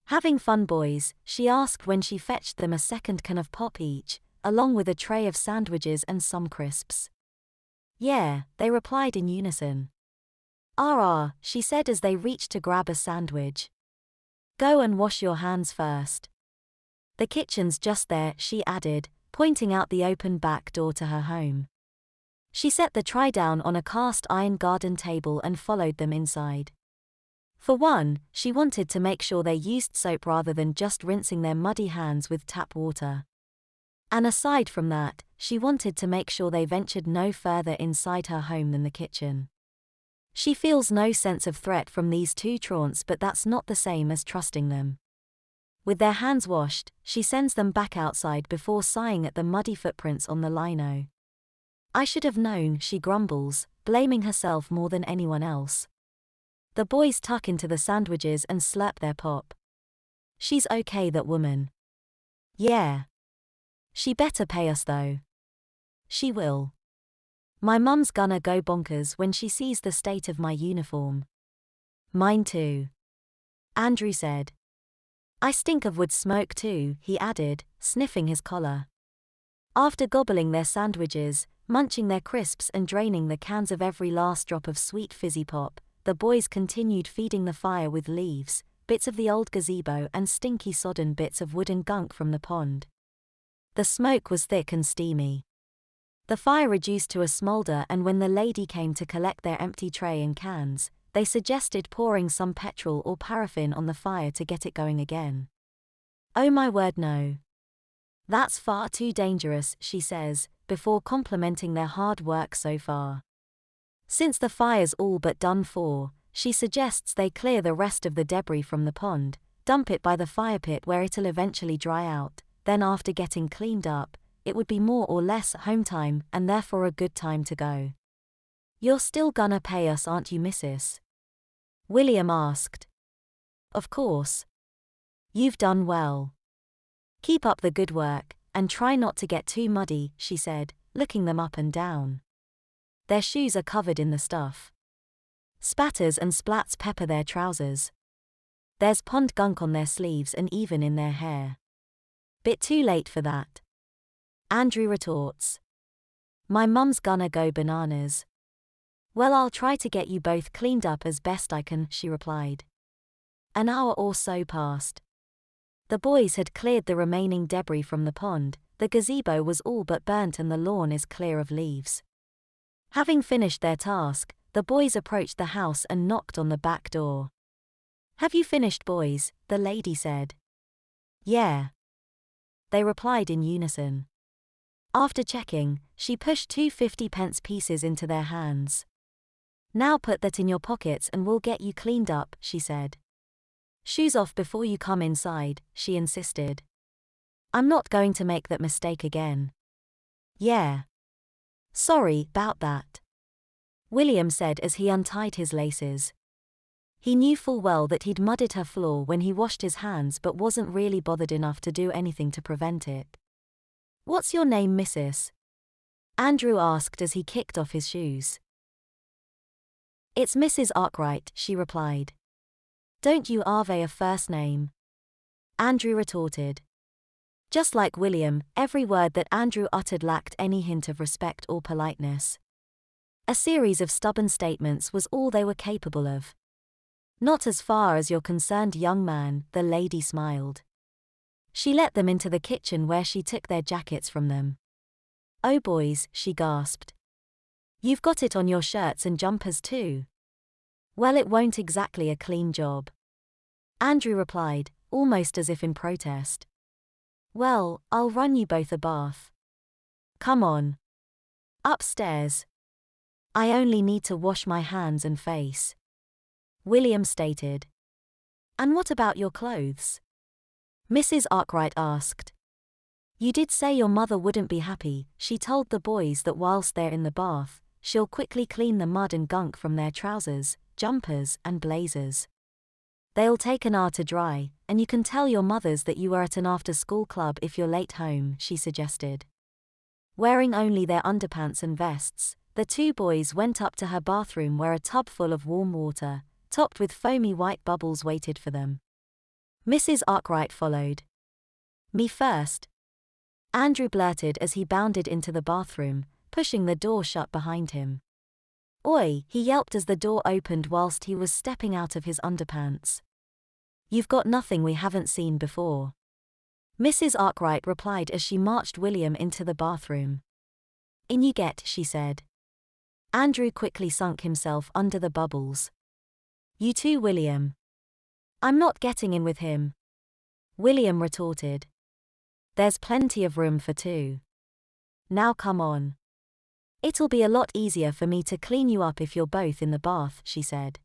Having fun, boys? She asked when she fetched them a second can of pop each, along with a tray of sandwiches and some crisps. Yeah, they replied in unison. Ah, she said as they reached to grab a sandwich. Go and wash your hands first. The kitchen's just there, she added, pointing out the open back door to her home. She set the tray down on a cast iron garden table and followed them inside. For one, she wanted to make sure they used soap rather than just rinsing their muddy hands with tap water. And aside from that, she wanted to make sure they ventured no further inside her home than the kitchen. She feels no sense of threat from these two Truants, but that's not the same as trusting them. With their hands washed, she sends them back outside before sighing at the muddy footprints on the lino. I should have known, she grumbles, blaming herself more than anyone else. The boys tuck into the sandwiches and slurp their pop. She's okay, that woman. Yeah. She better pay us though. She will. My mum's gonna go bonkers when she sees the state of my uniform. Mine too. Andrew said. I stink of wood smoke too, he added, sniffing his collar. After gobbling their sandwiches, munching their crisps and draining the cans of every last drop of sweet fizzy pop, the boys continued feeding the fire with leaves, bits of the old gazebo and stinky sodden bits of wood and gunk from the pond. The smoke was thick and steamy. The fire reduced to a smolder, and when the lady came to collect their empty tray and cans, they suggested pouring some petrol or paraffin on the fire to get it going again. Oh my word, no. That's far too dangerous, she says, before complimenting their hard work so far. Since the fire's all but done for, she suggests they clear the rest of the debris from the pond, dump it by the fire pit where it'll eventually dry out, then after getting cleaned up, it would be more or less home time and therefore a good time to go. You're still gonna pay us, aren't you, Mrs.? William asked. Of course. You've done well. Keep up the good work, and try not to get too muddy, she said, looking them up and down. Their shoes are covered in the stuff. Spatters and splats pepper their trousers. There's pond gunk on their sleeves and even in their hair. Bit too late for that. Andrew retorts. My mum's gonna go bananas. Well, I'll try to get you both cleaned up as best I can, she replied. An hour or so passed. The boys had cleared the remaining debris from the pond, the gazebo was all but burnt and the lawn is clear of leaves. Having finished their task, the boys approached the house and knocked on the back door. Have you finished, boys? The lady said. Yeah. They replied in unison. After checking, she pushed 2 50-pence pieces into their hands. Now put that in your pockets and we'll get you cleaned up, she said. Shoes off before you come inside, she insisted. I'm not going to make that mistake again. Yeah. Sorry about that, William said as he untied his laces. He knew full well that he'd mudded her floor when he washed his hands, but wasn't really bothered enough to do anything to prevent it. What's your name, Mrs.? Andrew asked as he kicked off his shoes. It's Mrs. Arkwright, she replied. Don't you have a first name? Andrew retorted. Just like William, every word that Andrew uttered lacked any hint of respect or politeness. A series of stubborn statements was all they were capable of. Not as far as you're concerned, young man, the lady smiled. She let them into the kitchen where she took their jackets from them. Oh boys, she gasped. You've got it on your shirts and jumpers too. Well, it won't exactly a clean job, Andrew replied, almost as if in protest. Well, I'll run you both a bath. Come on. Upstairs. I only need to wash my hands and face, William stated. And what about your clothes? Mrs. Arkwright asked. You did say your mother wouldn't be happy. She told the boys that whilst they're in the bath, she'll quickly clean the mud and gunk from their trousers, jumpers, and blazers. They'll take an hour to dry, and you can tell your mothers that you were at an after-school club if you're late home, she suggested. Wearing only their underpants and vests, the two boys went up to her bathroom where a tub full of warm water, topped with foamy white bubbles, waited for them. Mrs. Arkwright followed. Me first, Andrew blurted as he bounded into the bathroom, pushing the door shut behind him. Oi, he yelped as the door opened whilst he was stepping out of his underpants. You've got nothing we haven't seen before, Mrs. Arkwright replied as she marched William into the bathroom. In you get, she said. Andrew quickly sunk himself under the bubbles. You too, William. I'm not getting in with him, William retorted. There's plenty of room for two. Now come on. It'll be a lot easier for me to clean you up if you're both in the bath, she said.